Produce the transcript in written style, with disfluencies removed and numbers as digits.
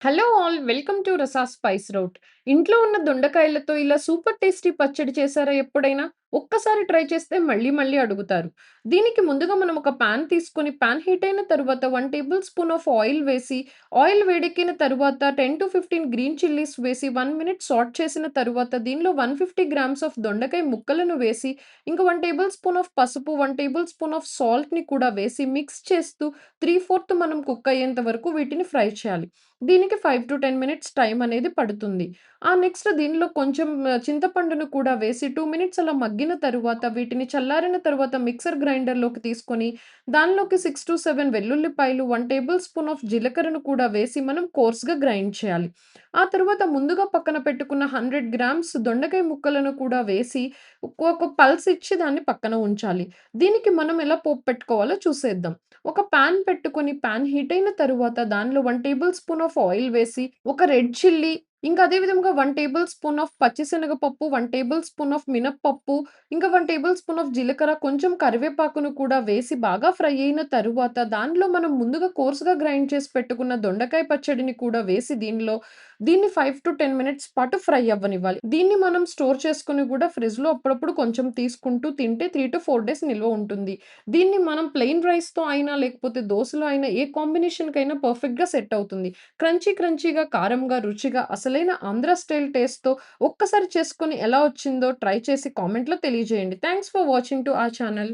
Hello all welcome to Rasa spice route. ఇంట్లో ఉన్న దొండకాయలతో ఇలా సూపర్ టేస్టీ పచ్చడి చేశారా ఎప్పుడైనా? ఒక్కసారి ట్రై చేస్తే మళ్ళీ మళ్ళీ అడుగుతారు. దీనికి ముందుగా మనం ఒక పాన్ తీసుకొని పాన్ హీట్ అయిన తరువాత 1 టేబుల్ స్పూన్ ఆఫ్ ఆయిల్ వేసి, ఆయిల్ వేడెక్కిన తరువాత 10-15 గ్రీన్ చిల్లీస్ వేసి 1 మినిట్ సాట్ చేసిన తరువాత దీనిలో 150 గ్రామ్స్ ఆఫ్ దొండకాయ ముక్కలను వేసి, ఇంకా 1 టేబుల్ స్పూన్ ఆఫ్ పసుపు, 1 టేబుల్ స్పూన్ ఆఫ్ సాల్ట్‌ని కూడా వేసి మిక్స్ చేస్తూ 3/4 మనం కుక్ అయ్యేంత వరకు వీటిని ఫ్రై చేయాలి. దీనికి 5-10 మినిట్స్ టైమ్ అనేది పడుతుంది. నెక్స్ట్ దీనిలో కొంచెం చింతపండును కూడా వేసి 2 మినిట్స్ అలా మగ్గిన తరువాత వీటిని చల్లారిన తరువాత మిక్సర్ గ్రైండర్‌లోకి తీసుకొని, దానిలోకి 6-7 వెల్లుల్లిపాయలు, 1 టేబుల్ స్పూన్ ఆఫ్ జీలకర్రను కూడా వేసి మనం కోర్స్‌గా గ్రైండ్ చేయాలి. ఆ తరువాత ముందుగా పక్కన పెట్టుకున్న 100 గ్రామ్స్ దొండకాయ ముక్కలను కూడా వేసి ఒక పల్స్ ఇచ్చి దాన్ని పక్కన ఉంచాలి. దీనికి మనం ఎలా పోపు పెట్టుకోవాలో చూసేద్దాం. ఒక పాన్ పెట్టుకొని పాన్ హీట్ అయిన తరువాత దానిలో 1 టేబుల్ స్పూన్ ఆఫ్ ఆయిల్ వేసి, ఒక రెడ్ చిల్లీ, ఇంకా అదే విధంగా 1 టేబుల్ స్పూన్ ఆఫ్ పచ్చిశనగపప్పు, 1 టేబుల్ స్పూన్ ఆఫ్ మినపప్పు, ఇంకా 1 టేబుల్ స్పూన్ ఆఫ్ జీలకర్ర, కొంచెం కరివేపాకును కూడా వేసి బాగా ఫ్రై అయిన తరువాత దానిలో మనం ముందుగా కోర్స్‌గా గ్రైండ్ చేసి పెట్టుకున్న దొండకాయ పచ్చడిని కూడా వేసి దీన్ని 5-10 మినిట్స్ పాటు ఫ్రై అవ్వనివ్వాలి. దీన్ని మనం స్టోర్ చేసుకొని కూడా ఫ్రిడ్జ్‌లో అప్పుడప్పుడు కొంచెం తీసుకుంటూ తింటే 3-4 డేస్ నిల్వ ఉంటుంది. దీన్ని మనం ప్లెయిన్ రైస్‌తో అయినా, లేకపోతే దోసలో అయినా ఏ కాంబినేషన్‌కైనా పర్ఫెక్ట్‌గా సెట్ అవుతుంది. క్రంచీగా, కారంగా, రుచిగా అసలైన ఆంధ్ర స్టైల్ టేస్ట్‌తో ఒక్కసారి చేసుకొని ఎలా వచ్చిందో ట్రై చేసి కామెంట్‌లో తెలియజేయండి. Thanks for watching to our channel.